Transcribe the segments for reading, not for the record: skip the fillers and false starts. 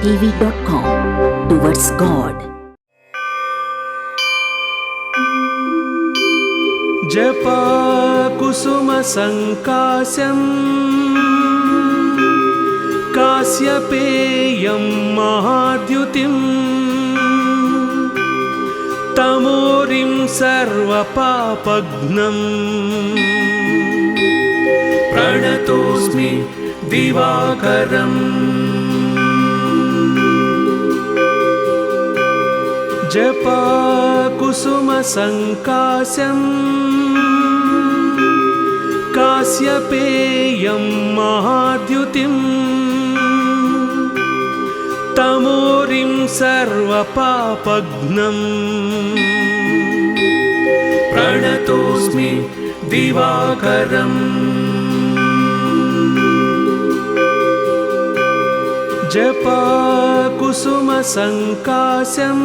www.dharmtv.com towards God. जपा कुसुम संकास्यं काश्यपेयं महाद्युतिं तमोरिं सर्वपापघ्नं प्रणतोऽस्मि दिवाकरम् जपा कुसुम संकास्यं काश्यपेयं महाद्युतिं तमोरिं सर्वपापघ्नं प्रणतोऽस्मि दिवाकरम् जपा कुसुम संकास्यं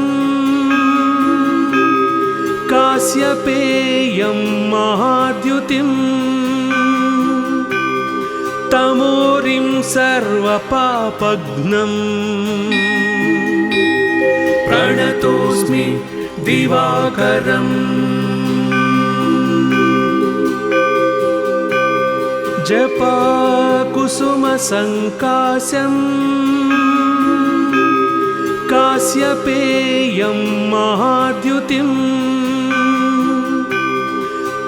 काश्यपेयं महाद्युतिं तमोरिं सर्वपापघ्नं प्रणतोऽस्मि दिवाकरम् जपा कुसुम संकास्यं काश्यपेयं महाद्युतिं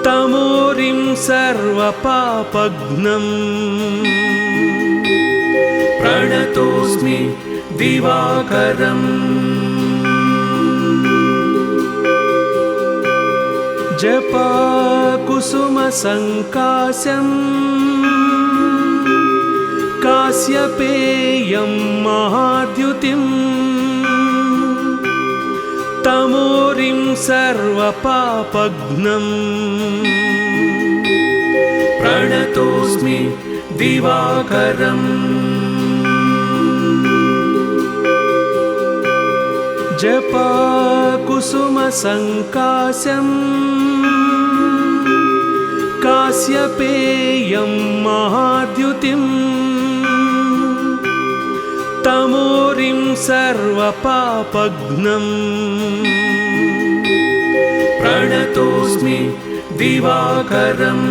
तमोरिं सर्वपापघ्नं प्रणतोऽस्मि दिवाकरम् जपा कुसुम संकास्यं काश्यपेयं महाद्युतिं तमोरिं सर्वपापघ्नं प्रणतोऽस्मि दिवाकरम् जपा कुसुम संकास्यं काश्यपेयं महाद्युतिं तमोरिं सर्वपापघ्नं प्रणतोऽस्मि दिवाकरम्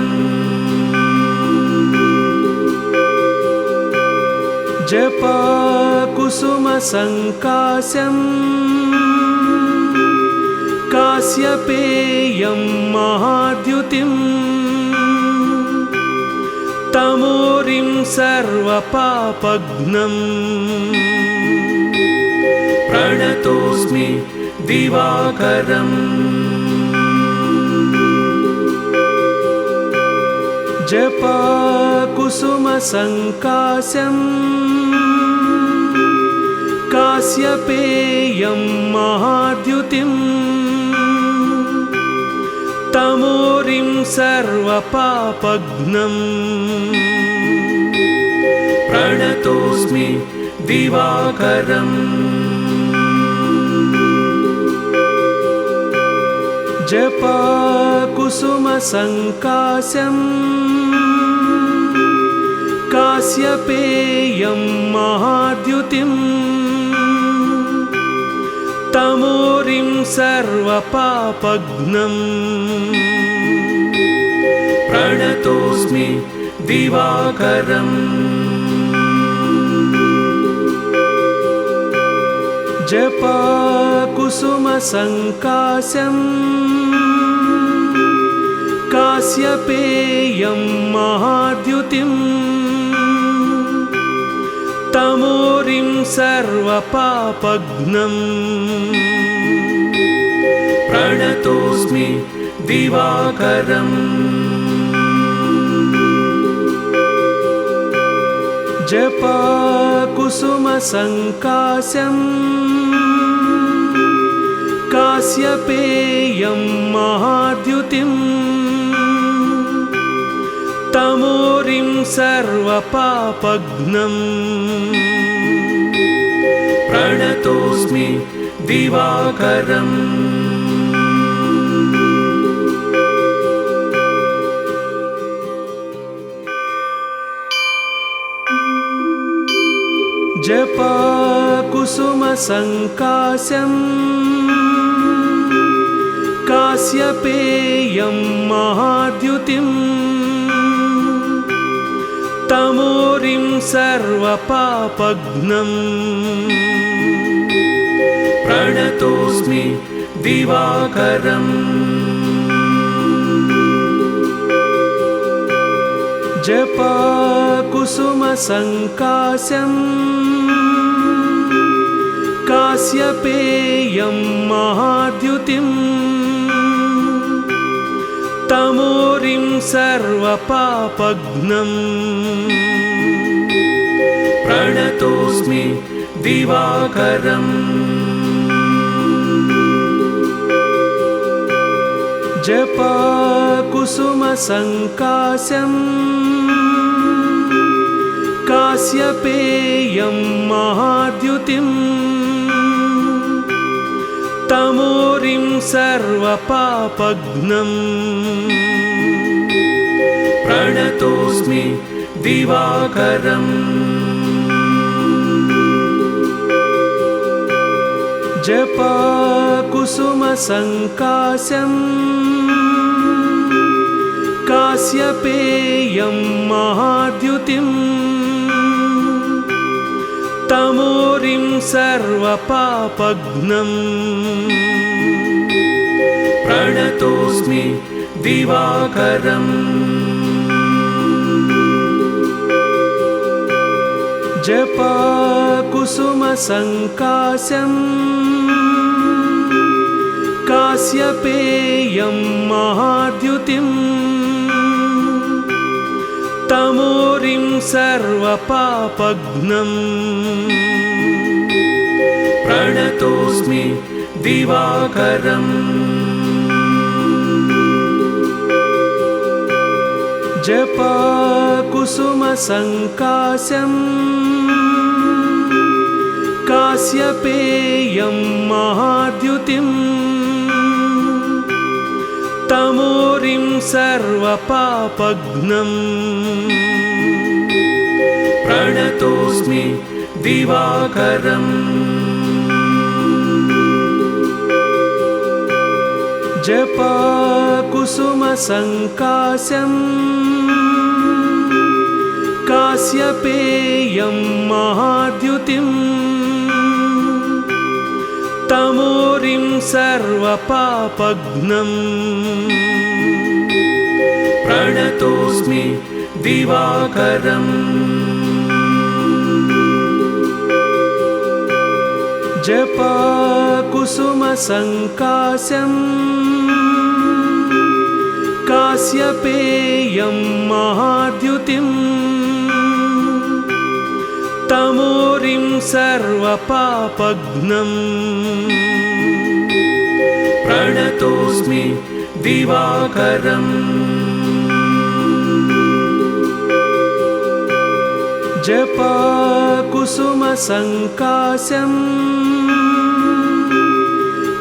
जपा कुसुम संकास्यं काश्यपेयं महाद्युतिं तमोरिं सर्वपापघ्नं प्रणतोऽस्मि दिवाकरम् जपा कुसुम संकास्यं काश्यपेयं महाद्युतिं तमोरिं सर्वपापघ्नं प्रणतोऽस्मि दिवाकरम् जपा कुसुम संकास्यं काश्यपेयं महाद्युतिं तमोरिं सर्वपापघ्नं प्रणतोऽस्मि दिवाकरम् जपा कुसुम संकास्यं काश्यपेयं महाद्युतिं तमोरिं सर्वपापघ्नं प्रणतोऽस्मि दिवाकरम् जपा कुसुम संकास्यं काश्यपेयं महाद्युतिं तमोरिं सर्वपापघ्नं प्रणतोऽस्मि दिवाकरम् जपा कुसुमसङ्कास्यं कास्यपेयं महाद्युतिं तमोरिं सर्वपापघ्नं प्रणतोऽस्मि दिवाकरम् जपाकुसुमसङ्कास्यं कास्यपेयं महाद्युतिं तमोरिं सर्वपापघ्नं प्रणतोऽस्मि दिवाकरम् जपाकुसुमसङ्कास्यं कास्यपेयं महाद्युतिं तमोरिं सर्वपापघ्नं प्रणतोऽस्मि दिवाकरम् जपाकुसुमसङ्कास्यं कास्यपेयं महाद्युतिं तमोरिं सर्वपापघ्नं प्रणतोऽस्मि दिवाकरम् जपाकुसुमसङ्कास्यं कास्यपेयं महाद्युतिं तमोरिं सर्वपापघ्नं प्रणतोऽस्मि दिवाकरम् जपाकुसुमसङ्कास्यं कास्यपेयं महाद्युतिं तमोरिं सर्वपापघ्नं प्रणतोऽस्मि दिवाकरम् जपाकुसुमसङ्कास्यं कास्यपेयं महाद्युतिं तमोरिं सर्वपापघ्नं प्रणतोऽस्मि दिवाकरम् जपाकुसुमसङ्कास्यं कास्यपेयं महाद्युतिं तमोरिं सर्वपापघ्नं प्रणतोऽस्मि दिवाकरम् जपाकुसुमसङ्कास्यं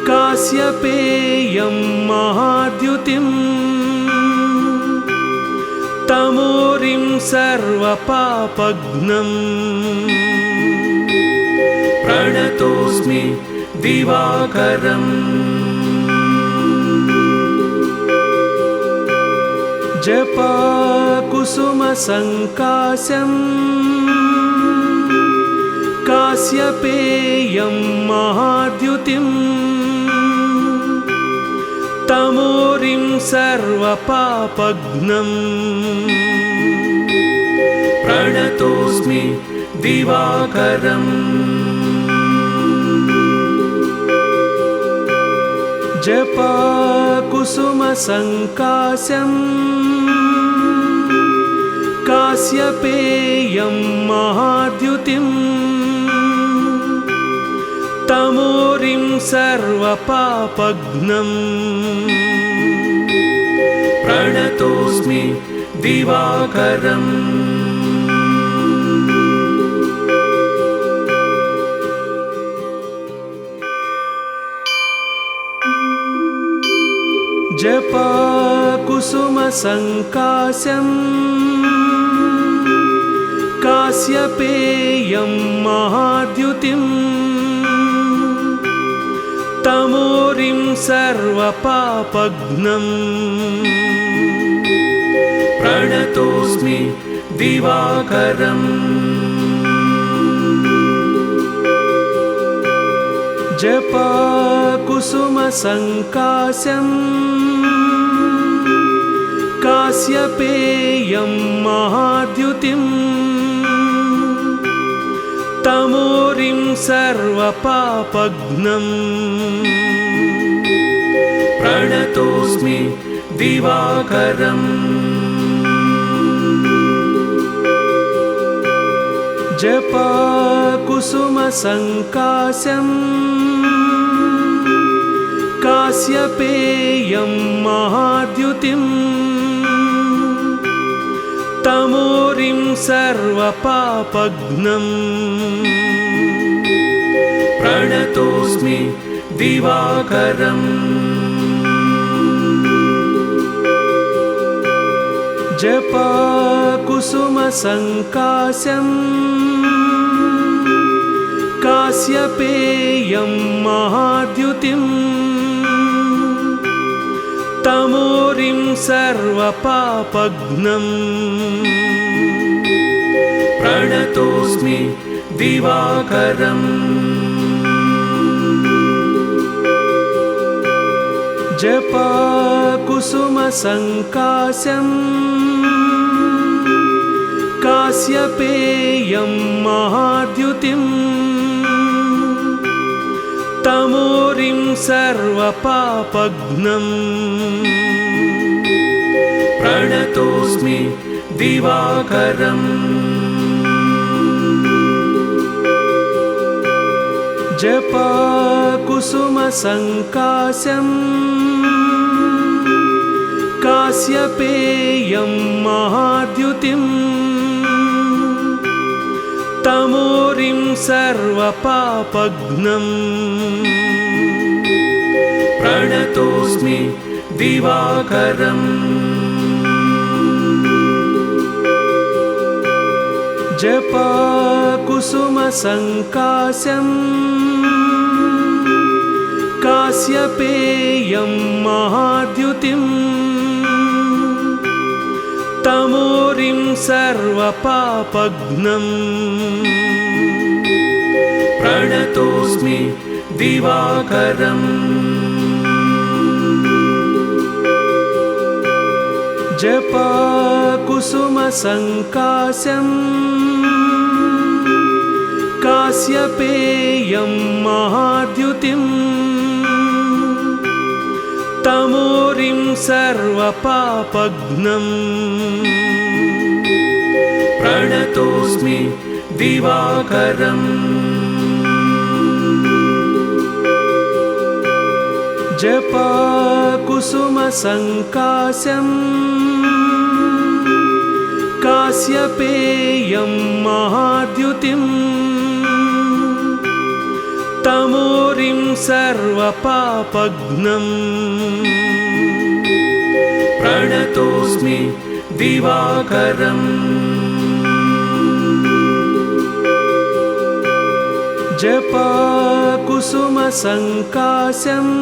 कास्यपेयं महाद्युतिं तमोरिं सर्वपापघ्नं प्रणतोऽस्मि दिवाकरम् जपाकुसुमसङ्कास्यं कास्यपेयं महाद्युतिं तमोरिं सर्वपापघ्नं प्रणतोऽस्मि दिवाकरम् जपाकुसुमसङ्कास्यं कास्यपेयं महाद्युतिं तमोरिं सर्वपापघ्नं प्रणतोऽस्मि दिवाकरम् जपाकुसुमसङ्कास्यं कास्यपेयं महाद्युतिं तमोरिं सर्वपापघ्नम् प्रणतोऽस्मि दिवाकरम् जपाकुसुमसङ्काशम् काश्यपेयं महाद्युतिम् तमोरिं सर्वपापघ्नम् प्रणतोऽस्मि दिवाकरम् जपाकुसुमसङ्काशम् काश्यपेयं महाद्युतिम् तमोरिं सर्वपापघ्नम् प्रणतोऽस्मि दिवाकरम् जपाकुसुमसङ्काशम् काश्यपेयं महाद्युतिम् तमोरिं सर्वपापघ्नम् प्रणतोऽस्मि दिवाकरम् जपाकुसुमसङ्काशम् काश्यपेयं महाद्युतिम् तमोरिं सर्वपापघ्नम् प्रणतोऽस्मि दिवाकरम् जपाकुसुमसङ्काशम् काश्यपेयं महाद्युतिम् तमोरिं सर्वपापघ्नम् प्रणतोऽस्मि दिवाकरम् जपाकुसुमसङ्काशम् काश्यपेयं महाद्युतिम् तमोरिं सर्वपापघ्नम् प्रणतोऽस्मि दिवाकरम् जपाकुसुमसङ्काशम् काश्यपेयं महाद्युतिम् तमोरिं सर्वपापघ्नम् प्रणतोऽस्मि दिवाकरम् जपाकुसुमसङ्काशम् काश्यपेयं महाद्युतिम् तमोरिं सर्वपापघ्नम् प्रणतोऽस्मि दिवाकरम् जपाकुसुमसङ्काशम्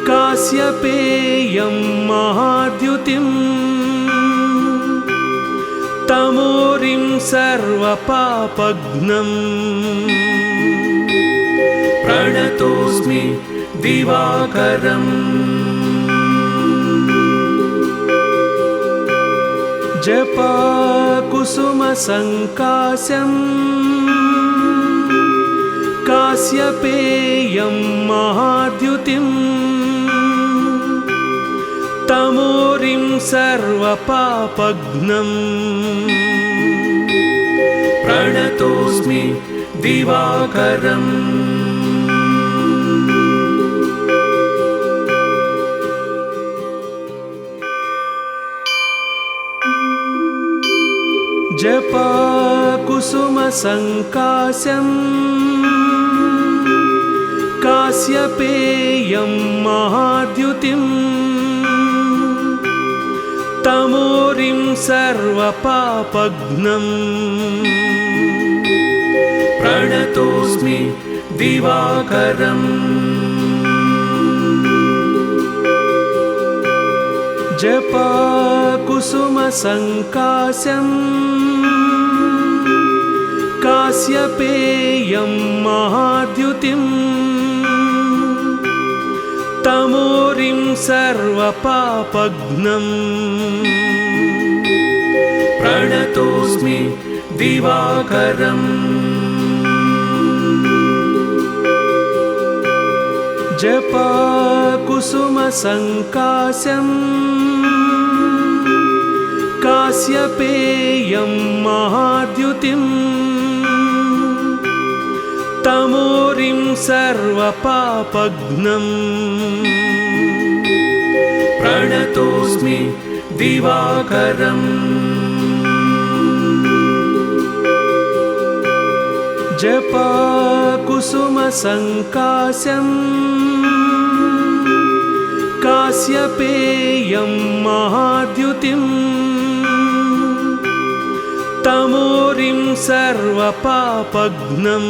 काश्यपेयं महाद्युतिम् तमोरिं सर्वपापघ्नम् प्रणतोऽस्मि दिवाकरम् जपाकुसुमसङ्काशम् काश्यपेयं महाद्युतिम् तमोरिं सर्वपापघ्नम् प्रणतोऽस्मि दिवाकरम् जपाकुसुमसङ्काशम् काश्यपेयं महाद्युतिम् तमोरिं सर्वपापघ्नम् प्रणतोऽस्मि दिवाकरम् जपाकुसुमसङ्कास्यं कास्यपेयं महाद्युतिं तमोरिं सर्वपापघ्नं प्रणतोऽस्मि दिवाकरम् जपाकुसुमसङ्कास्यं कास्यपेयं महाद्युतिं तमोरिं सर्वपापघ्नं प्रणतोऽस्मि दिवाकरम् जपाकुसुमसङ्कास्यं कास्यपेयं महाद्युतिं तमोरिं सर्वपापघ्नं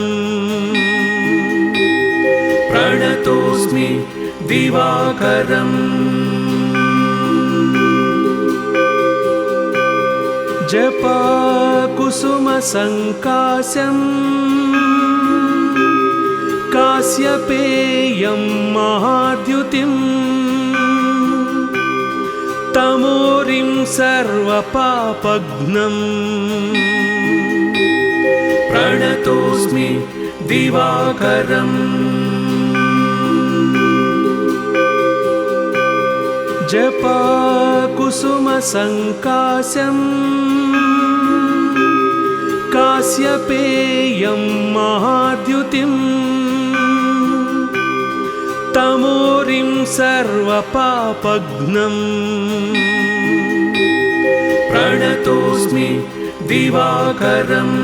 प्रणतोऽस्मि दिवाकरम् जपाकुसुमसङ्कास्यं कास्यपेयं महाद्युतिं तमोरिं सर्वपापघ्नं प्रणतोऽस्मि दिवाकरम् जपाकुसुमसङ्कास्यं कास्यपेयं महाद्युतिं तमोरिं सर्वपापघ्नं प्रणतोऽस्मि दिवाकरम्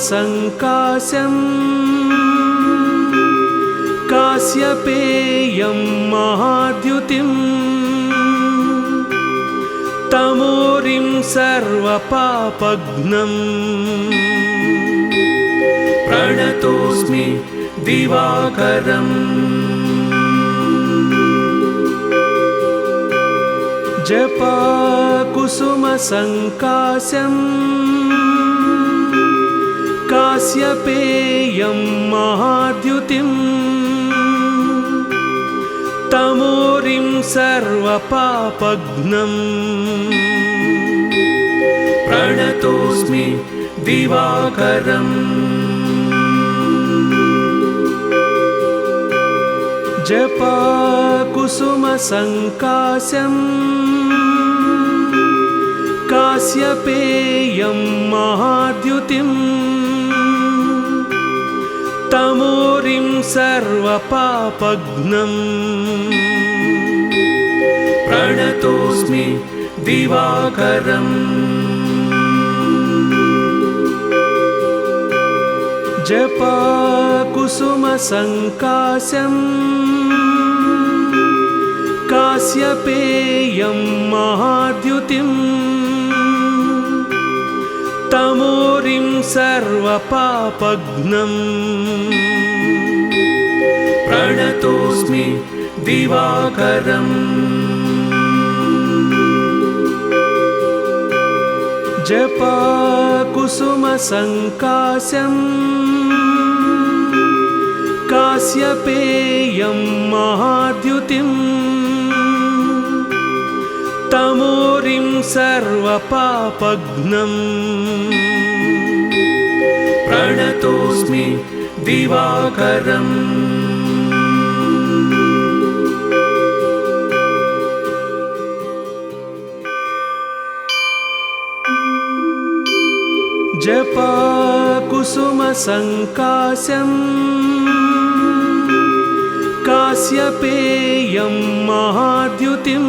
जपाकुसुमसङ्कास्यं कास्यपेयं महाद्युतिं तमोरिं सर्वपापघ्नं प्रणतोऽस्मि दिवाकरम् जपाकुसुमसङ्कास्यं कास्यपेयं महाद्युतिं तमोरिं सर्वपापघ्नं प्रणतोऽस्मि दिवाकरम् जपाकुसुमसङ्कास्यं कास्यपेयं महाद्युतिं तमोरिं सर्वपापघ्नं प्रणतोऽस्मि दिवाकरम् जपाकुसुमसङ्कास्यं कास्यपेयं महाद्युतिं तमोरिं सर्वपापघ्नं प्रणतोऽस्मि दिवाकरम् जपाकुसुमसङ्कास्यं कास्यपेयं महाद्युतिं तमोरिं सर्वपापघ्नं प्रणतोऽस्मि दिवाकरम् जपाकुसुमसङ्कास्यं कास्यपेयं महाद्युतिं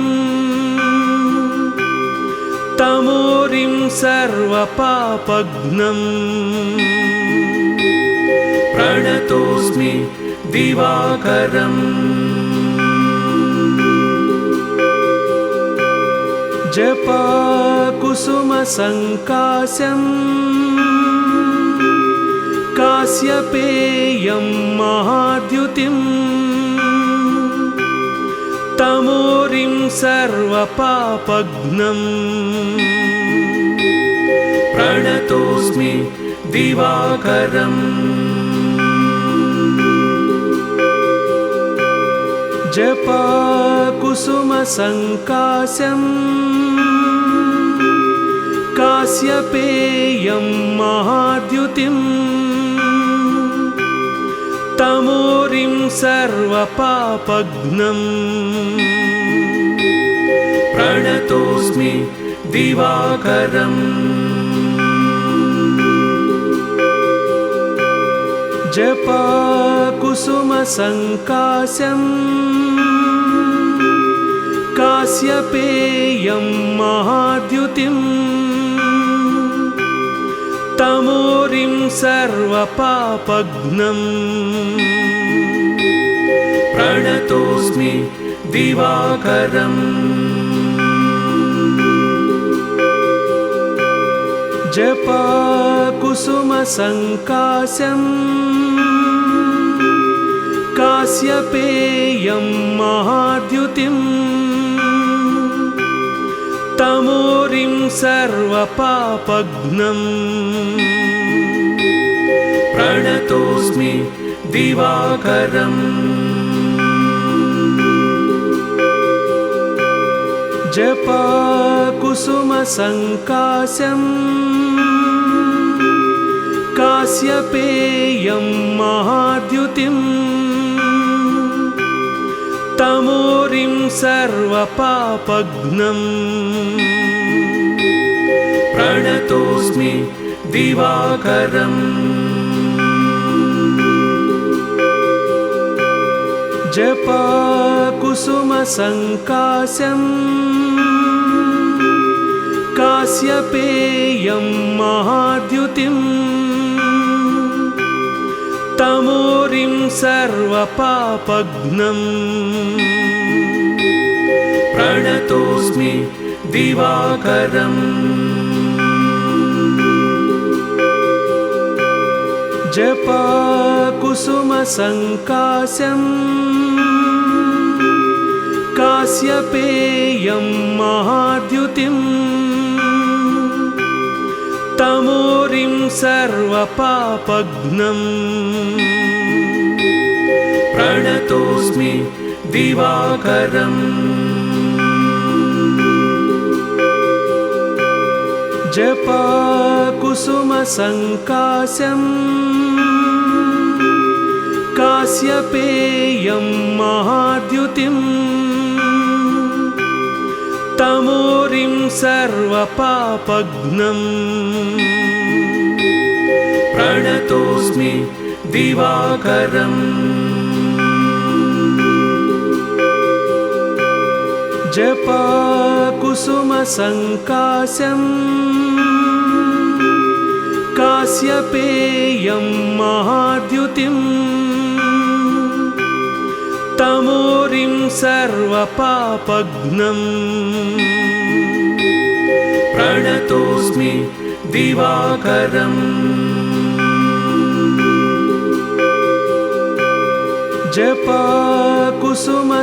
तमोरिं सर्वपापघ्नं प्रणतोऽस्मि दिवाकरम् जपाकुसुमसङ्कास्यं जपाकुसुमसङ्काशम् काश्यपेयं महाद्युतिम् तमोरिं सर्वपापघ्नम् प्रणतोऽस्मि दिवाकरम् जपाकुसुमसङ्काशम् काश्यपेयं महाद्युतिम् तमोरिं सर्वपापघ्नम् प्रणतोऽस्मि दिवाकरम् जपाकुसुमसङ्काशम् काश्यपेयं महाद्युतिम् तमोरिं सर्वपापघ्नम् प्रणतोऽस्मि दिवाकरम् जपाकुसुमसङ्काशम् काश्यपेयं महाद्युतिम् तमोरिं सर्वपापघ्नम् प्रणतोऽस्मि दिवाकरम् जपाकुसुमसङ्काशम् काश्यपेयं महाद्युतिम् तमोरिं सर्वपापघ्नम् प्रणतोऽस्मि दिवाकरम् जपाकुसुमसङ्काशम् काश्यपेयं महाद्युतिम् तमोरिं सर्वपापघ्नम् प्रणतोऽस्मि दिवाकरम् जपाकुसुमसङ्काशम् काश्यपेयं महाद्युतिम् तमोरिं सर्वपापघ्नम् प्रणतोऽस्मि दिवाकरम् जपाकुसुमसङ्काशम् काश्यपेयं महाद्युतिम् तमोरिं सर्वपापघ्नम् प्रणतोऽस्मि दिवाकरम् जपाकुसुमसङ्काशम् काश्यपेयं महाद्युतिम् तमोरिं सर्वपापघ्नम् प्रणतोऽस्मि दिवाकरम्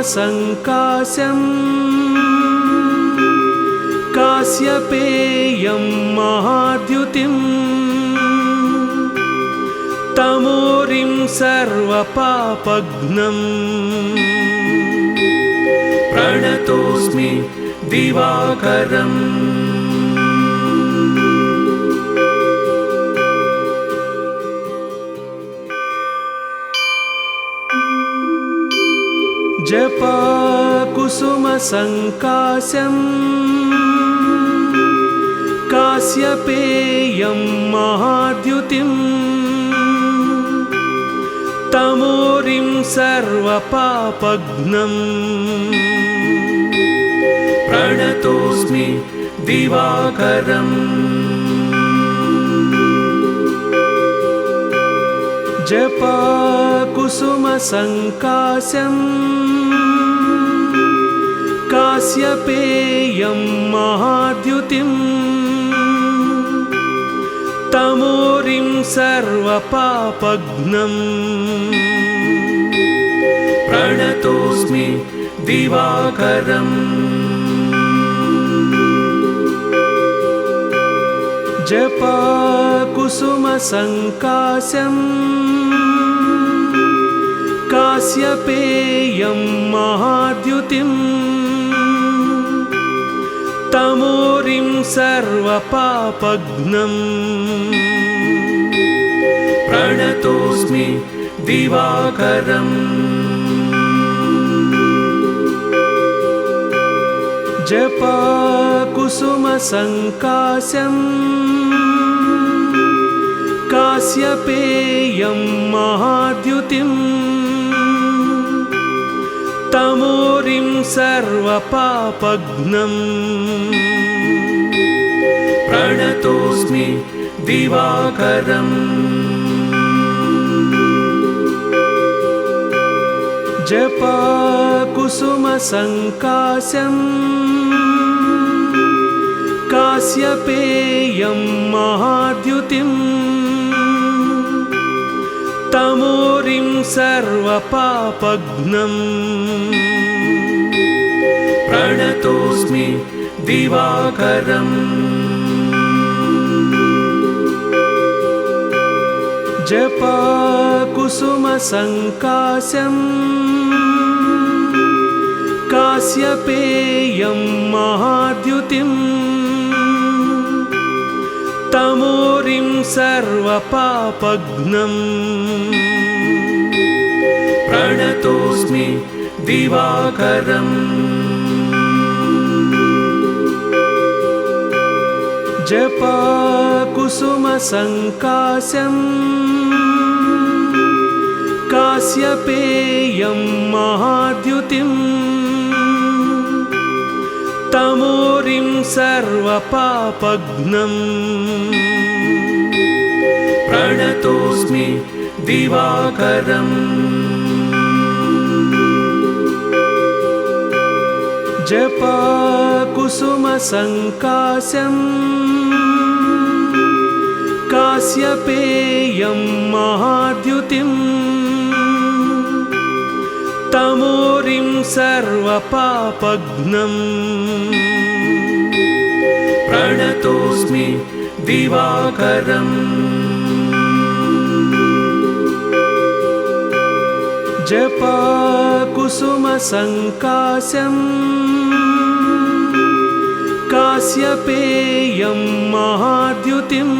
जपाकुसुमसङ्काशम् काश्यपेयं महाद्युतिम् तमोरिं सर्वपापघ्नम् प्रणतोऽस्मि दिवाकरम् जपाकुसुमसङ्काशम् काश्यपेयं महाद्युतिम् तमोरिं सर्वपापघ्नम् प्रणतोऽस्मि दिवाकरम् जपाकुसुमसङ्काशम् काश्यपेयं महाद्युतिम् तमोरिं सर्वपापघ्नम् प्रणतोऽस्मि दिवाकरम् जपाकुसुमसङ्काशम् काश्यपेयं महाद्युतिम् तमोरिं सर्वपापघ्नम् प्रणतोऽस्मि दिवाकरम् जपाकुसुमसङ्काशम् काश्यपेयं महाद्युतिम् तमोरिं सर्वपापघ्नम् प्रणतोऽस्मि दिवाकरम् जपाकुसुमसङ्काशम् काश्यपेयं महाद्युतिम् तमोरिं सर्वपापघ्नम् प्रणतोऽस्मि दिवाकरम् जपाकुसुमसङ्काशम् काश्यपेयं महाद्युतिम् तमोरिं सर्वपापघ्नम् प्रणतोऽस्मि दिवाकरम् जपाकुसुमसङ्काशम् काश्यपेयं महाद्युतिम् तमोरिं सर्वपापघ्नम् प्रणतोऽस्मि दिवाकरम् जपाकुसुमसङ्काशम् काश्यपेयं महाद्युतिम् तमोरिं सर्वपापघ्नम् प्रणतोऽस्मि दिवाकरम् जपाकुसुमसङ्काशम् काश्यपेयं महाद्युतिम्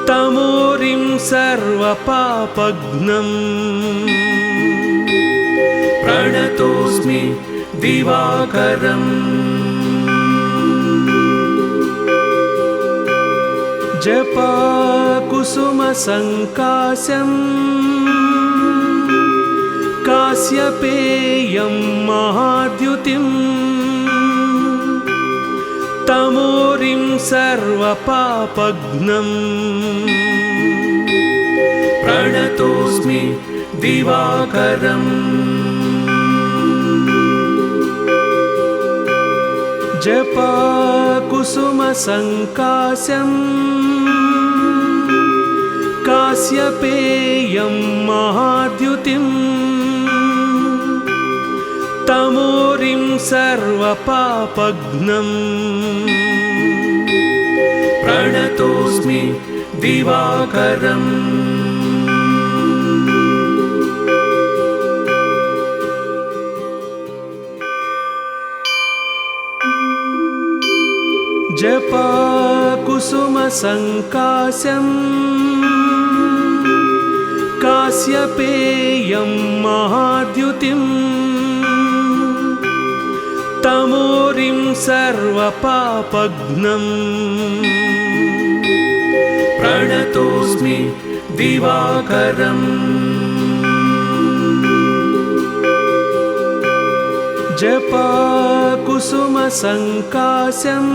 तमोरिं सर्वपापघ्नम् प्रणतोऽस्मि दिवाकरम् जपाकुसुमसङ्काशम् काश्यपेयं महाद्युतिम् तमोरिं सर्वपापघ्नम् प्रणतोऽस्मि दिवाकरम् जपाकुसुमसङ्काशम् काश्यपेयं महाद्युतिम् तमोरिं सर्वपापघ्नम् प्रणतोऽस्मि दिवाकरम् जपाकुसुमसङ्काशम् काश्यपेयं महाद्युतिम् तमोरिं सर्वपापघ्नम् प्रणतोऽस्मि दिवाकरम् जपाकुसुमसङ्काशम्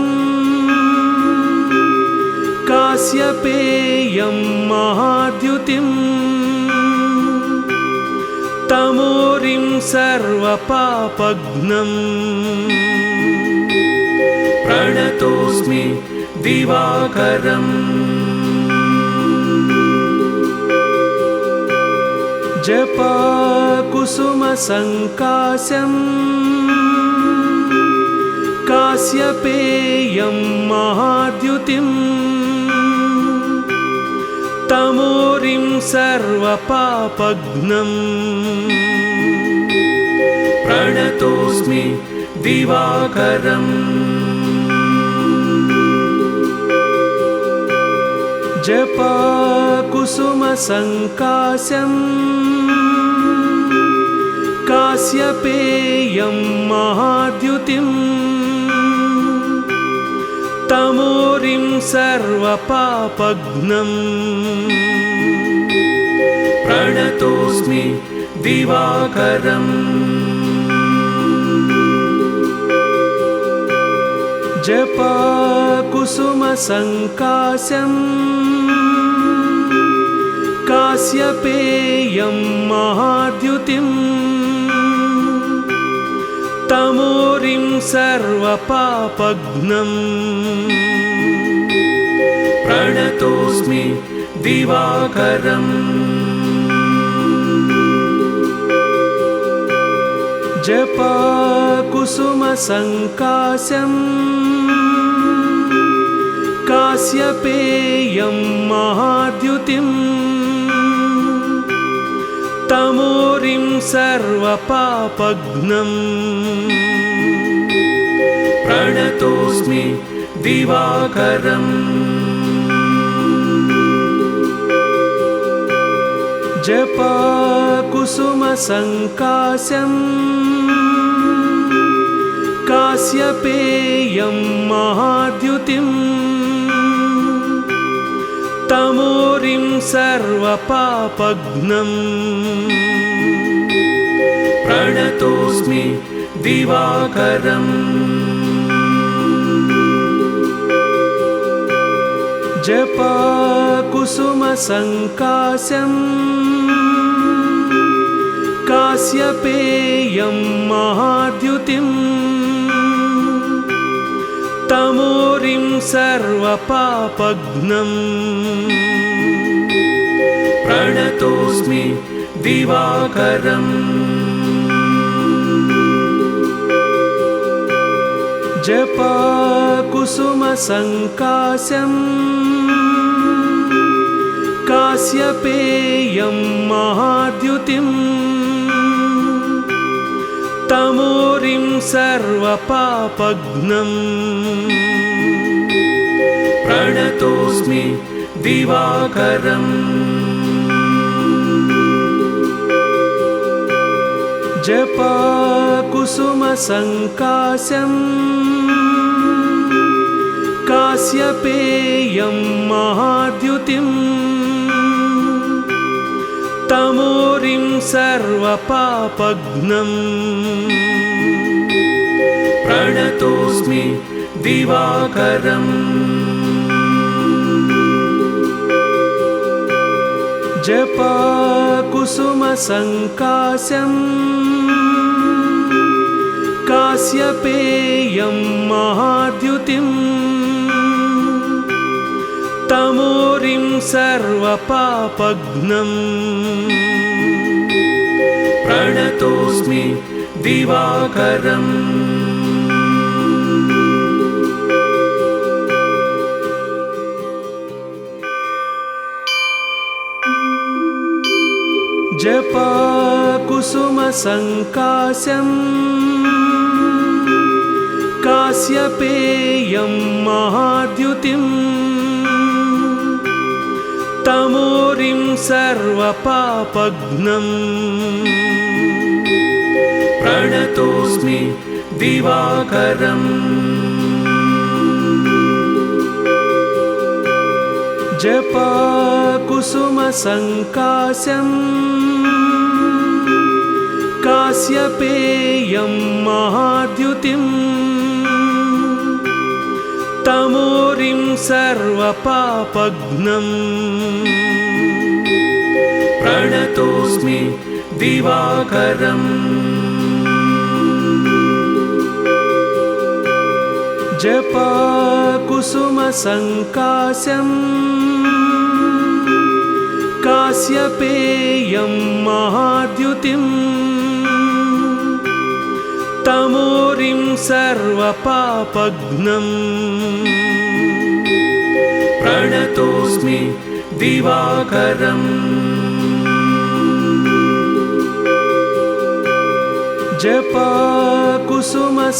काश्यपेयं महाद्युतिम् तमोरिं सर्वपापघ्नम् प्रणतोऽस्मि दिवाकरम् जपाकुसुमसङ्काशम् काश्यपेयं महाद्युतिम् तमोरिं सर्वपापघ्नम् प्रणतोऽस्मि दिवाकरम् जपाकुसुमसङ्काशम् काश्यपेयं महाद्युतिम् तमोरिं सर्वपापघ्नम् प्रणतोऽस्मि दिवाकरम् जपाकुसुमसङ्काशम् काश्यपेयं महाद्युतिम् तमोरिं सर्वपापघ्नम् प्रणतोऽस्मि दिवाकरम् जपाकुसुमसङ्काशम् काश्यपेयं महाद्युतिम् तमोरिं सर्वपापघ्नम् प्रणतोऽस्मि दिवाकरम् जपाकुसुमसङ्काशम् काश्यपेयं महाद्युतिम् तमोरिं सर्वपापघ्नम् प्रणतोऽस्मि दिवाकरम् जपाकुसुमसङ्काशम् काश्यपेयं महाद्युतिम् तमोरिं सर्वपापघ्नम् प्रणतोऽस्मि दिवाकरम् जपाकुसुमसङ्काशम् काश्यपेयं महाद्युतिम् तमोरिं सर्वपापघ्नम् प्रणतोऽस्मि दिवाकरम् जपाकुसुमसङ्काशम् काश्यपेयं महाद्युतिम् तमोरिं सर्वपापघ्नम् प्रणतोऽस्मि दिवाकरम् जपाकुसुमसङ्काशम् काश्यपेयं महाद्युतिम् तमोरिं सर्वपापघ्नम् प्रणतोऽस्मि दिवाकरम् जपाकुसुमसङ्काशम् काश्यपेयं महाद्युतिम् तमोरिं सर्वपापघ्नम् प्रणतोऽस्मि दिवाकरम् जपाकुसुमसङ्काशम् काश्यपेयं महाद्युतिम् तमोरिं सर्वपापघ्नम् प्रणतोऽस्मि दिवाकरम् जपाकुसुमसङ्काशम् काश्यपेयं महाद्युतिं तमोरिं सर्वपापघ्नम् प्रणतोऽस्मि दिवाकरम्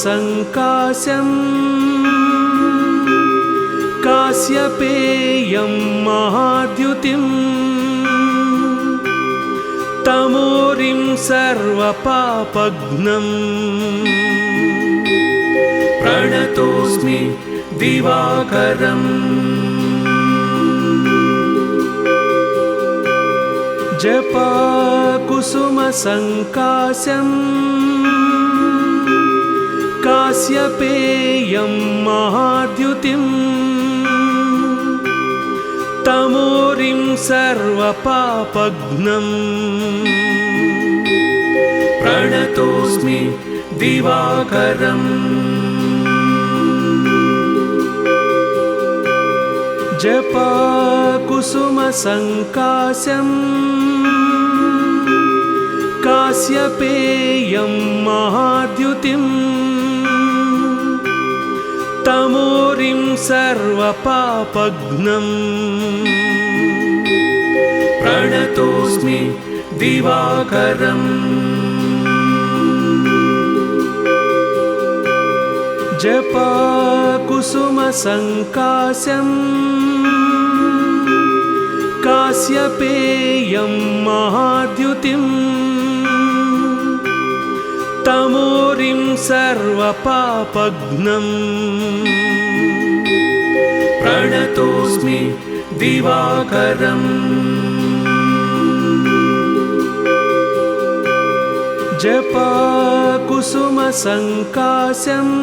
जपाकुसुमसङ्काशम् काश्यपेयं महाद्युतिं तमोरिं सर्वपापघ्नम् प्रणतोऽस्मि दिवाकरम् जपाकुसुमसङ्काशम् काश्यपेयं महाद्युतिं तमोरिं सर्वपापघ्नम् प्रणतोऽस्मि दिवाकरम् जपाकुसुमसङ्काशम् काश्यपेयं महाद्युतिं तमोरिं सर्वपापघ्नम् प्रणतोऽस्मि दिवाकरम् जपाकुसुमसङ्काशम् काश्यपेयं महाद्युतिं तमोरिं सर्वपापघ्नम् प्रणतोऽस्मि दिवाकरम् जपाकुसुमसङ्काशम्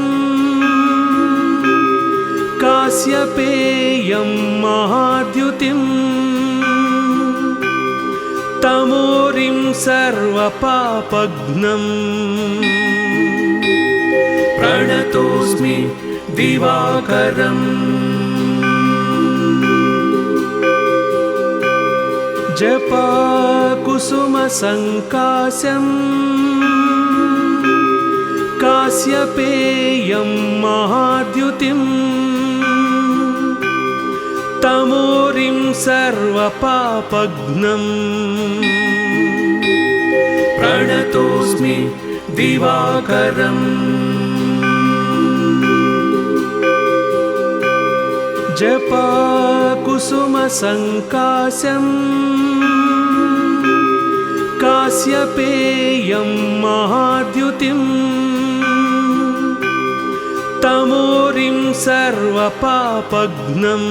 काश्यपेयं महाद्युतिं तमोरिं सर्वपापघ्नम् प्रणतोऽस्मि दिवाकरम् जपाकुसुमसङ्काशम् काश्यपेयं महाद्युतिं तमोरिं सर्वपापघ्नम् प्रणतोऽस्मि दिवाकरम् जपाकुसुमसङ्काशम् काश्यपेयं महाद्युतिं तमोरिं सर्वपापघ्नम्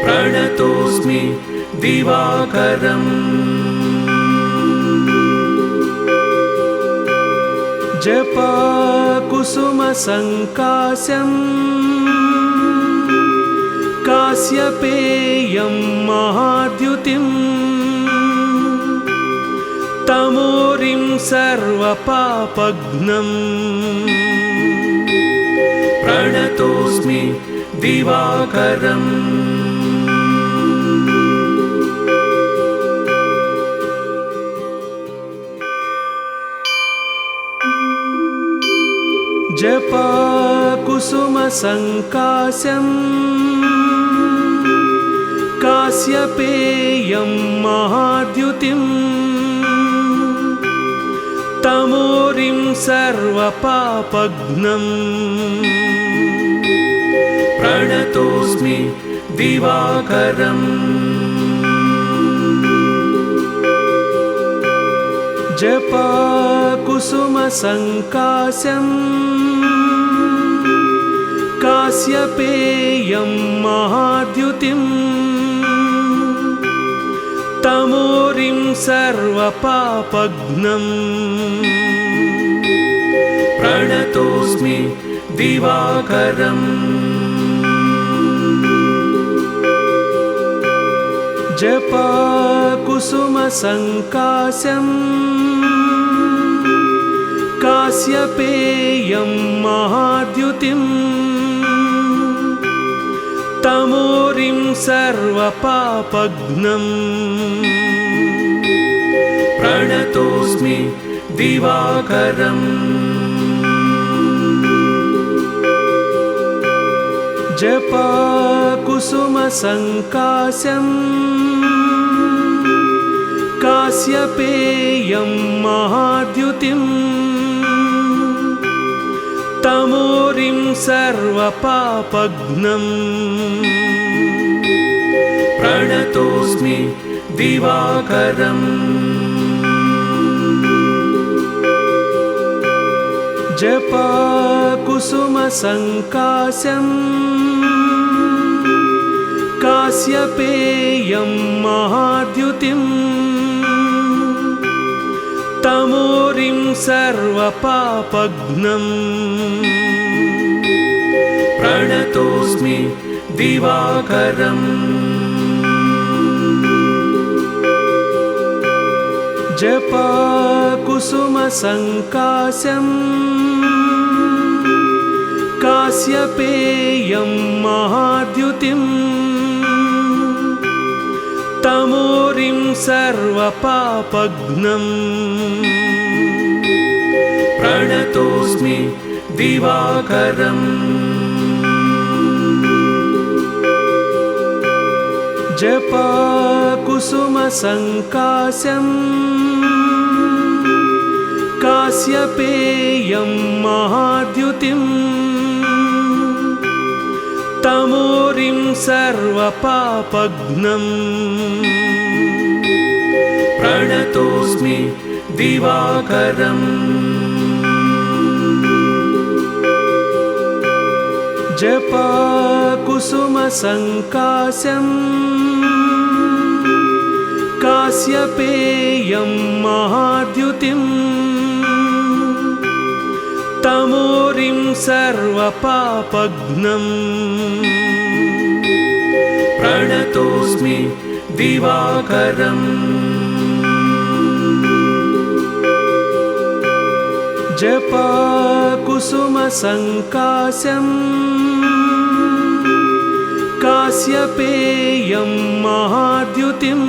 प्रणतोऽस्मि दिवाकरम् जपाकुसुमसङ्काशम् काश्यपेयं महाद्युतिं तमोरिं सर्वपापघ्नम् प्रणतोऽस्मि दिवाकरम् जपाकुसुमसङ्काशम् काश्यपेयं महाद्युतिं तमोरिं सर्वपापघ्नम् प्रणतोऽस्मि दिवाकरम् जपाकुसुमसङ्काशम् काश्यपेयं महाद्युतिं तमोरिं सर्वपापघ्नम् प्रणतोऽस्मि दिवाकरम् जपाकुसुमसङ्काशम् कास्यपेयं महाद्युतिम् तमोरिं सर्वपापघ्नम् प्रणतोऽस्मि दिवाकरम् जपाकुसुमसङ्कास्यम् कास्यपेयं महाद्युतिम् तमोरिं सर्वपापघ्नम् प्रणतोऽस्मि दिवाकरम् जपाकुसुमसङ्कास्यम् कास्यपेयं महाद्युतिम् तमोरिं सर्वपापघ्नम् प्रणतोऽस्मि दिवाकरम् जपाकुसुमसङ्कास्यम् कास्यपेयं महाद्युतिम् तमोरिं सर्वपापघ्नम् प्रणतोऽस्मि दिवाकरम् जपाकुसुमसङ्कास्यम् कास्यपेयं महाद्युतिम् तमोरिं सर्वपापघ्नम् प्रणतोऽस्मि दिवाकरम् जपाकुसुमसङ्कास्यम् कास्यपेयं महाद्युतिम् तमोरिं सर्वपापघ्नम् प्रणतोऽस्मि दिवाकरम् जपाकुसुमसङ्कास्यम् कास्यपेयं महाद्युतिम्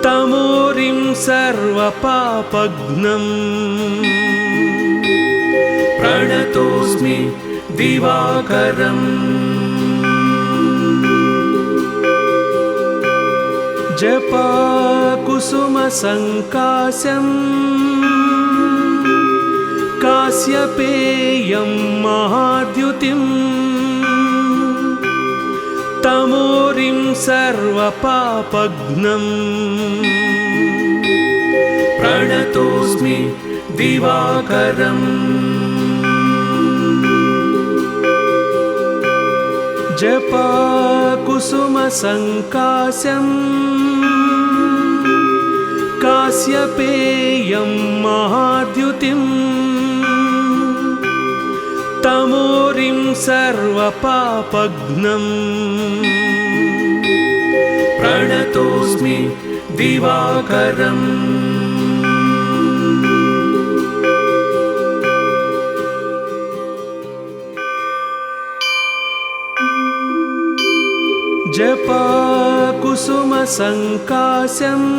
तमोरिं सर्वपापघ्नम् प्रणतोऽस्मि दिवाकरम् जपाकुसुमसङ्कास्यम् कास्यपेयं महाद्युतिम् तमोरिं सर्वपापघ्नम् प्रणतोऽस्मि दिवाकरम् जपाकुसुमसङ्कास्यम् कास्यपेयं महाद्युतिम् तमोरिं सर्वपापघ्नम् प्रणतोऽस्मि दिवाकरम् जपाकुसुमसङ्कास्यम्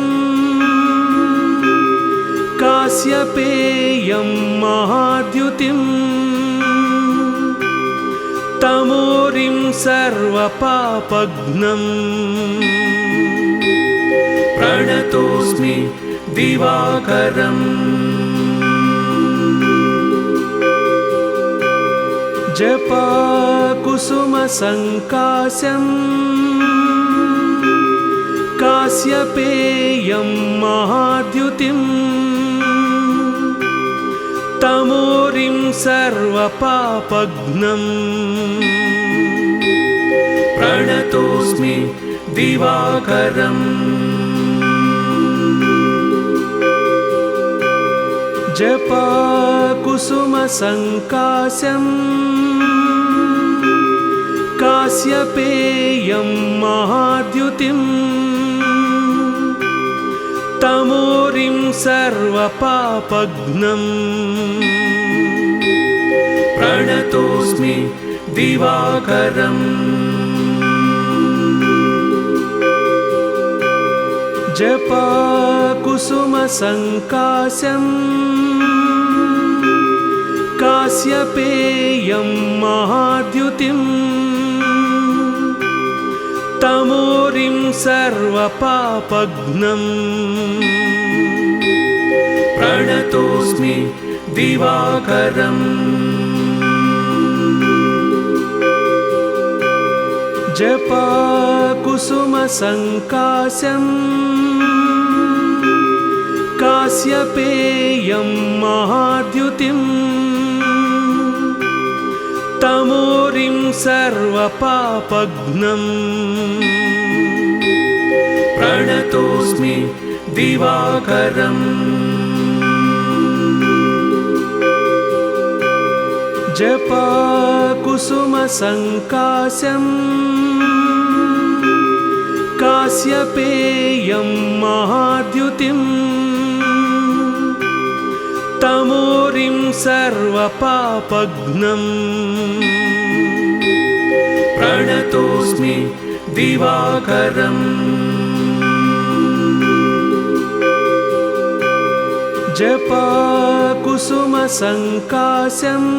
कास्यपेयं महाद्युतिम् तमोरिं सर्वपापघ्नम् प्रणतोऽस्मि दिवाकरम् जपाकुसुमसङ्कास्यम् कास्यपेयं महाद्युतिम् तमोरिं सर्वपापघ्नम् प्रणतोऽस्मि दिवाकरम् जपाकुसुमसङ्कास्यम् कास्यपेयं महाद्युतिम् तमोरिं सर्वपापघ्नम् प्रणतोऽस्मि दिवाकरम् जपाकुसुमसङ्काशम् काश्यपेयं महाद्युतिम् तमोरिं सर्वपापघ्नम् प्रणतोऽस्मि दिवाकरम् जपाकुसुमसङ्काशम् काश्यपेयं महाद्युतिम् तमोरिं सर्वपापघ्नम् प्रणतोऽस्मि दिवाकरम् जपाकुसुमसङ्काशम् काश्यपेयं महाद्युतिम् तमोरिं सर्वपापघ्नम् प्रणतोऽस्मि दिवाकरम् जपाकुसुमसङ्काशम्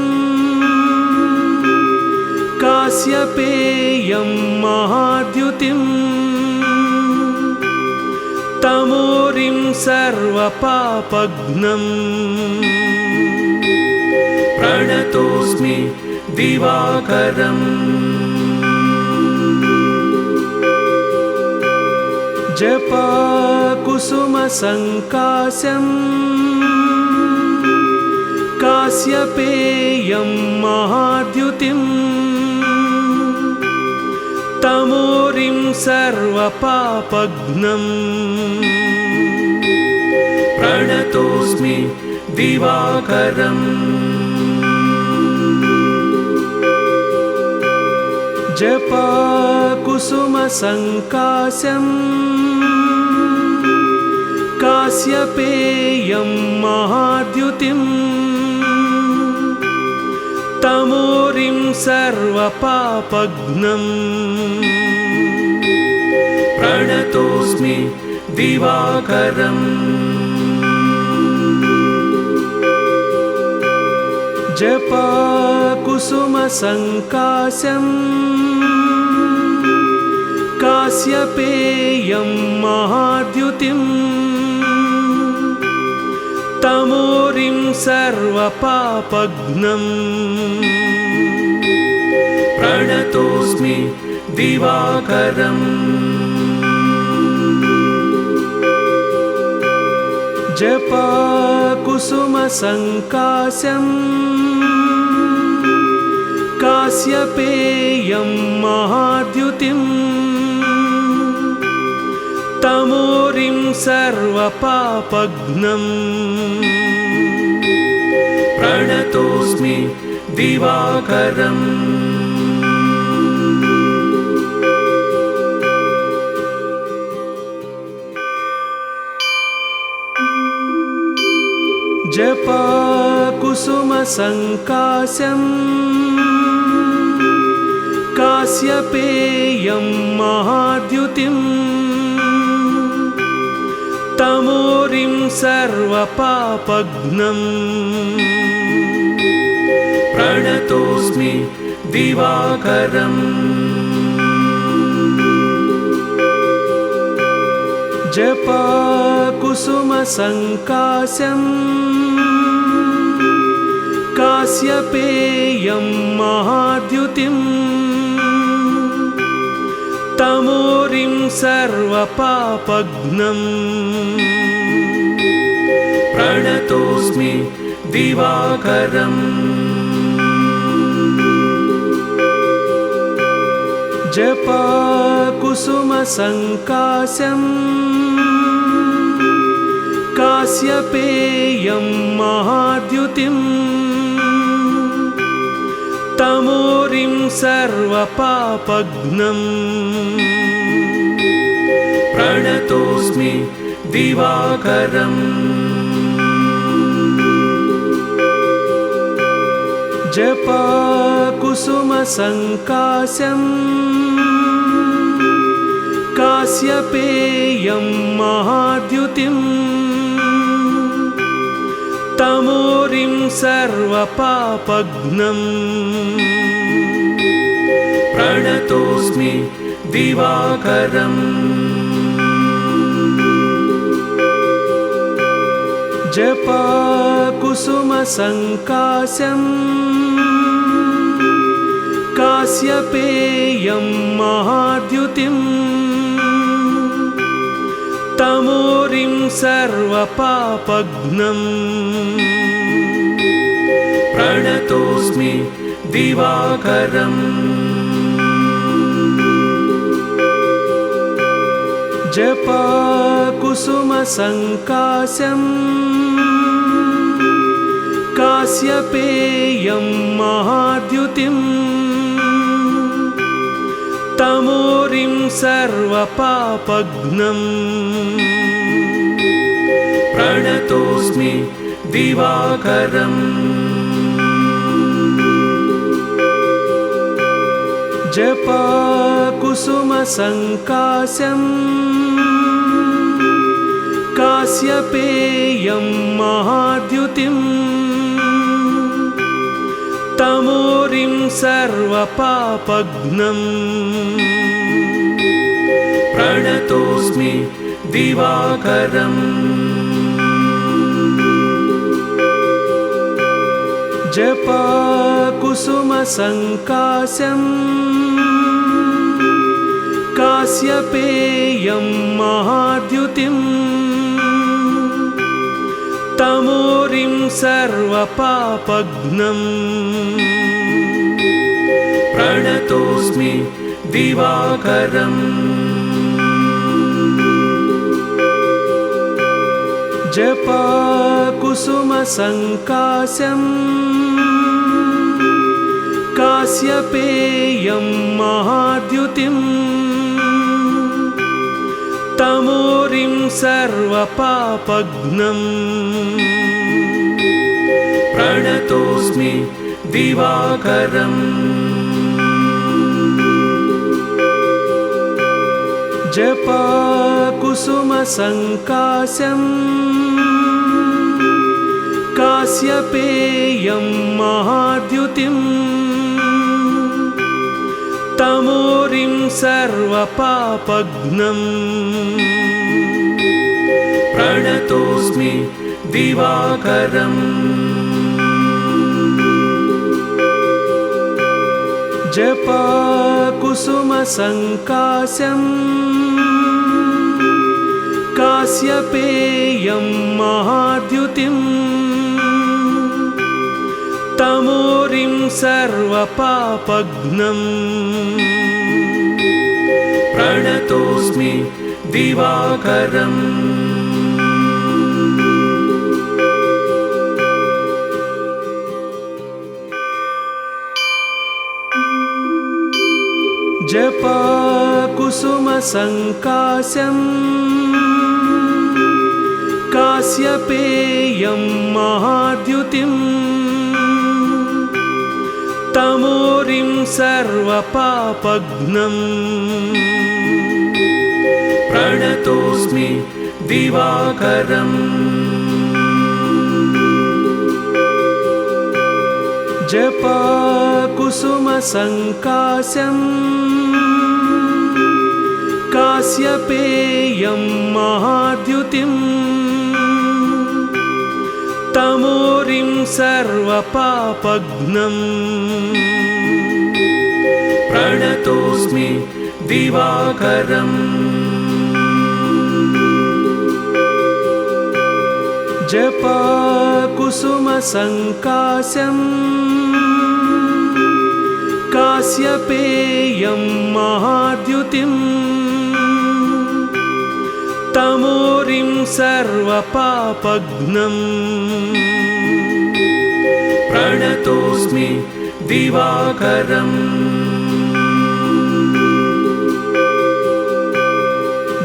काश्यपेयं महाद्युतिम् तमोरिं सर्वपापघ्नम् प्रणतोऽस्मि दिवाकरम् जपाकुसुमसङ्काशम् काश्यपेयं महाद्युतिम् तमोरिं सर्वपापघ्नम् प्रणतोऽस्मि दिवाकरम् जपाकुसुमसङ्काशम् काश्यपेयं महाद्युतिम् तमोरिं सर्वपापघ्नम् प्रणतोऽस्मि दिवाकरम् जपाकुसुमसङ्काशम् काश्यपेयं महाद्युतिम् तमोरिं सर्वपापघ्नम् प्रणतोऽस्मि दिवाकरम् जपाकुसुमसङ्काशम् काश्यपेयं महाद्युतिम् तमोरिं सर्वपापघ्नम् प्रणतोऽस्मि दिवाकरम् जपाकुसुमसङ्काशम् काश्यपेयं महाद्युतिम् तमोरिं सर्वपापघ्नम् प्रणतोऽस्मि दिवाकरम् जपाकुसुमसङ्काशम् काश्यपेयं महाद्युतिम् तमोरिं सर्वपापघ्नम् प्रणतोऽस्मि दिवाकरम् जपाकुसुमसङ्काशम् काश्यपेयं महाद्युतिम् तमोरिं सर्वपापघ्नम् प्रणतोऽस्मि दिवाकरम् जपाकुसुमसङ्काशम् काश्यपेयं महाद्युतिम् तमोरिं सर्वपापघ्नम् प्रणतोऽस्मि दिवाकरम् जपाकुसुमसङ्काशम् काश्यपेयं महाद्युतिम् तमोरिं सर्वपापघ्नम् प्रणतोऽस्मि दिवाकरम् जपाकुसुमसङ्काशम् काश्यपेयं महाद्युतिम् तमोरिं सर्वपापघ्नम् प्रणतोऽस्मि दिवाकरम् जपाकुसुमसङ्काशम् काश्यपेयं महाद्युतिम् तमोरिं सर्वपापघ्नम् प्रणतोऽस्मि दिवाकरम् जपाकुसुमसङ्काशम् काश्यपेयं महाद्युतिम् तमोरिं सर्वपापघ्नम् प्रणतोऽस्मि दिवाकरम् जपाकुसुमसङ्काशम् काश्यपेयं महाद्युतिम् तमोरिं सर्वपापघ्नम् प्रणतोऽस्मि दिवाकरम् जपाकुसुमसङ्काशम् काश्यपेयं महाद्युतिम् तमोरिं सर्वपापघ्नम् प्रणतोऽस्मि दिवाकरम् जपाकुसुमसङ्काशम् काश्यपेयं महाद्युतिम् तमोरिं सर्वपापघ्नम् प्रणतोऽस्मि दिवाकरम् जपाकुसुमसङ्काशम् काश्यपेयं महाद्युतिम् तमोरिं सर्वपापघ्नम् प्रणतोऽस्मि दिवाकरम् जपाकुसुमसङ्काशम् काश्यपेयं महाद्युतिम् तमोरिं सर्वपापघ्नम् प्रणतोऽस्मि दिवाकरम् जपाकुसुमसङ्काशम् काश्यपेयं महाद्युतिम् तमोरिं सर्वपापघ्नम् प्रणतोऽस्मि दिवाकरम्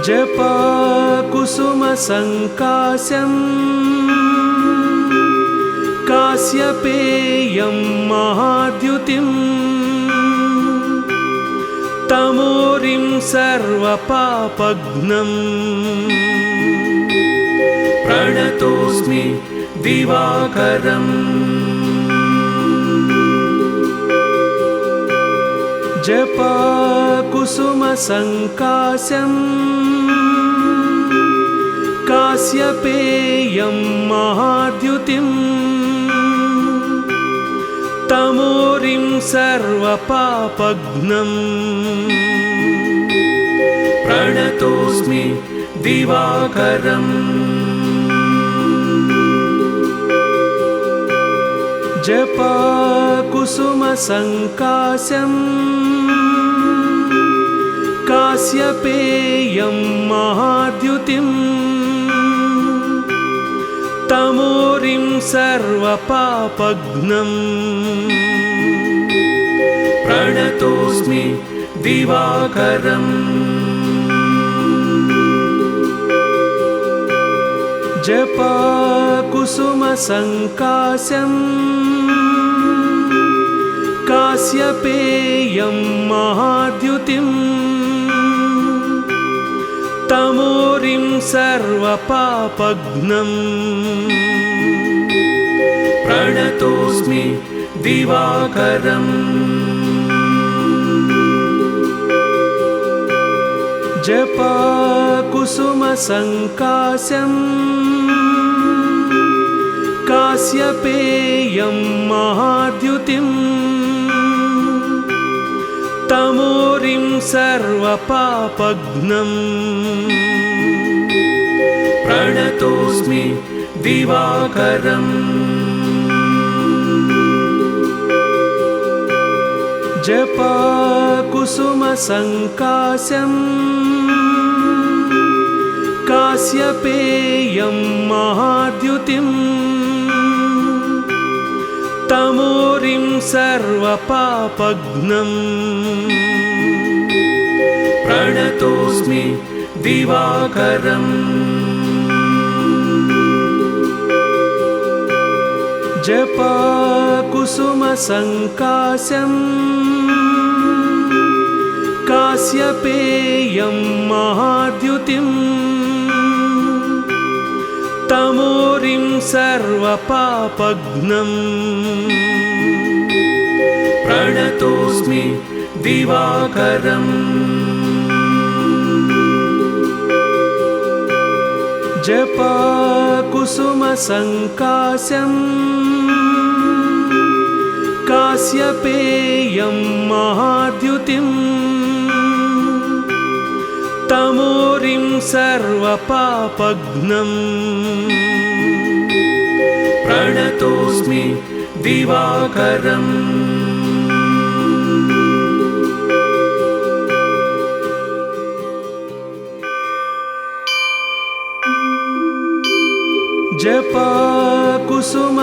जपाकुसुमसङ्काशम् जपाकुसुमसङ्काशम् काश्यपेयं महाद्युतिम् तमोरिं सर्वपापघ्नम् प्रणतोऽस्मि दिवाकरम् जपाकुसुमसङ्काशम् काश्यपेयं महाद्युतिम् तमोरिं सर्वपापघ्नम् प्रणतोऽस्मि दिवाकरम् जपाकुसुमसङ्काशम् काश्यपेयं महाद्युतिम् तमोरिं सर्वपापघ्नम् प्रणतोऽस्मि दिवाकरम् जपाकुसुमसङ्काशम् काश्यपेयं महाद्युतिम् तमोरिं सर्वपापघ्नम् प्रणतोऽस्मि दिवाकरम् जपाकुसुमसङ्काशम् काश्यपेयं महाद्युतिम् तमोरिं सर्वपापघ्नम् प्रणतोऽस्मि दिवाकरम् जपाकुसुमसङ्काशम् काश्यपेयं महाद्युतिम् तमोरिं सर्वपापघ्नम् प्रणतोऽस्मि दिवाकरम् जपाकुसुमसङ्काशम् काश्यपेयं महाद्युतिम् तमोरिं सर्वपापघ्नम् प्रणतोऽस्मि दिवाकरम् जपाकुसुमसङ्काशम् काश्यपेयं महाद्युतिम् तमोरिं सर्वपापघ्नम् प्रणतोऽस्मि दिवाकरम्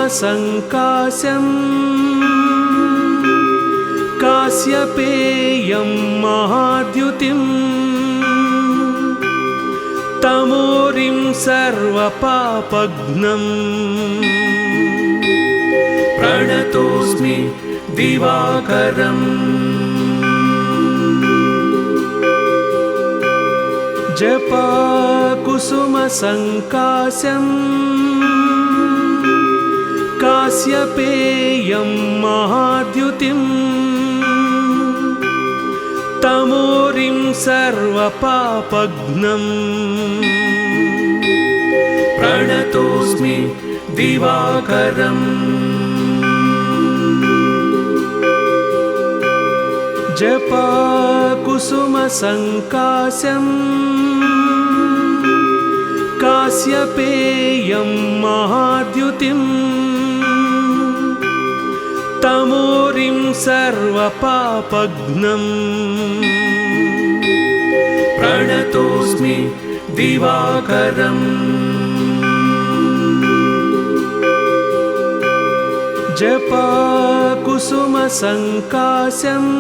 जपाकुसुमसङ्काशम् काश्यपेयं महाद्युतिम् तमोरिं सर्वपापघ्नम् प्रणतोऽस्मि दिवाकरम् जपाकुसुमसङ्काशम् काश्यपेयं महाद्युतिम् तमोरिं सर्वपापघ्नम् प्रणतोऽस्मि दिवाकरम् जपाकुसुमसङ्काशम् काश्यपेयं महाद्युतिम् तमोरिं सर्वपापघ्नम् प्रणतोऽस्मि दिवाकरम् जपाकुसुमसङ्काशम्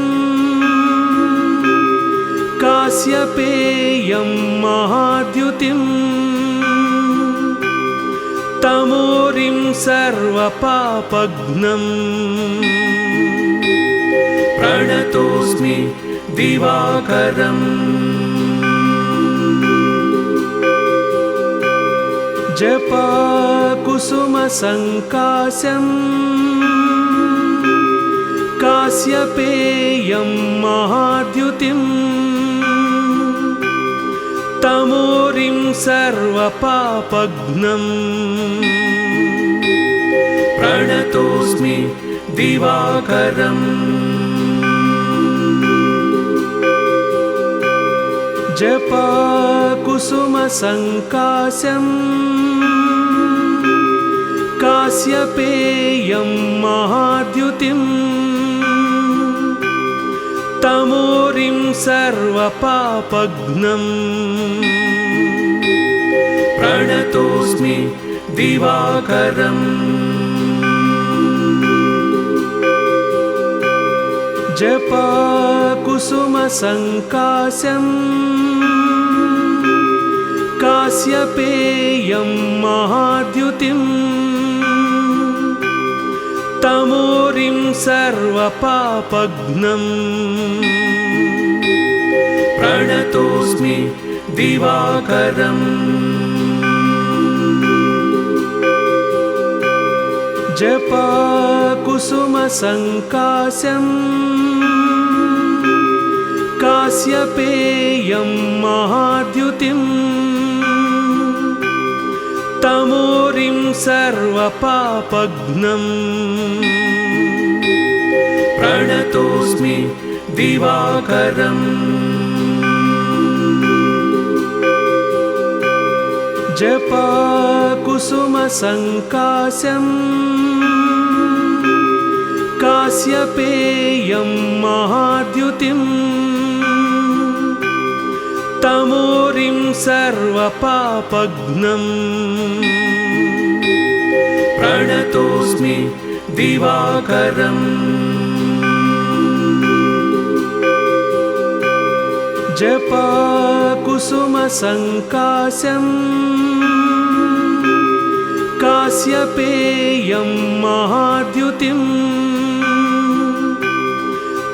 काश्यपेयं महाद्युतिम् तमोरिं सर्वपापघ्नम् प्रणतोऽस्मि दिवाकरम् जपाकुसुमसङ्काशम् काश्यपेयं महाद्युतिम् तमोरिं सर्वपापघ्नम् प्रणतोऽस्मि दिवाकरम् जपाकुसुमसङ्काशम् काश्यपेयं महाद्युतिम् तमोरिं सर्वपापघ्नम् प्रणतोऽस्मि दिवाकरम् जपाकुसुमसङ्काशम् काश्यपेयं महाद्युतिम् तमोरिं सर्वपापघ्नम् प्रणतोऽस्मि दिवाकरम् जपाकुसुमसङ्काशम् काश्यपेयं महाद्युतिम् तमोरिं सर्वपापघ्नम् प्रणतोऽस्मि दिवाकरम् जपाकुसुमसङ्काशम् काश्यपेयं महाद्युतिम् तमोरिं सर्वपापघ्नम् प्रणतोऽस्मि दिवाकरम् जपाकुसुमसङ्काशम् काश्यपेयं महाद्युतिम्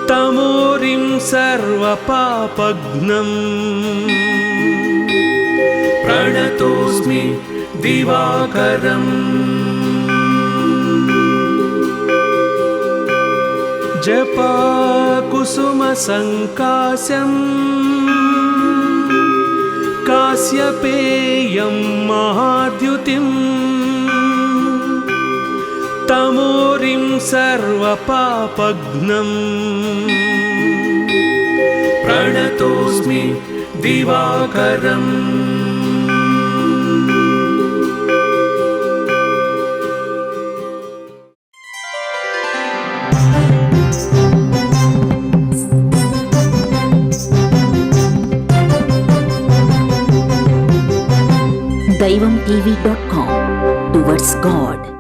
तमोरिं सर्वपापघ्नम् प्रणतोऽस्मि दिवाकरम् जपाकुसुमसङ्काशम् काश्यपेयं महाद्युतिम् तमोरिं सर्वपापघ्नम् प्रणतोऽस्मि दिवाकरम् Daivam TV.com towards God.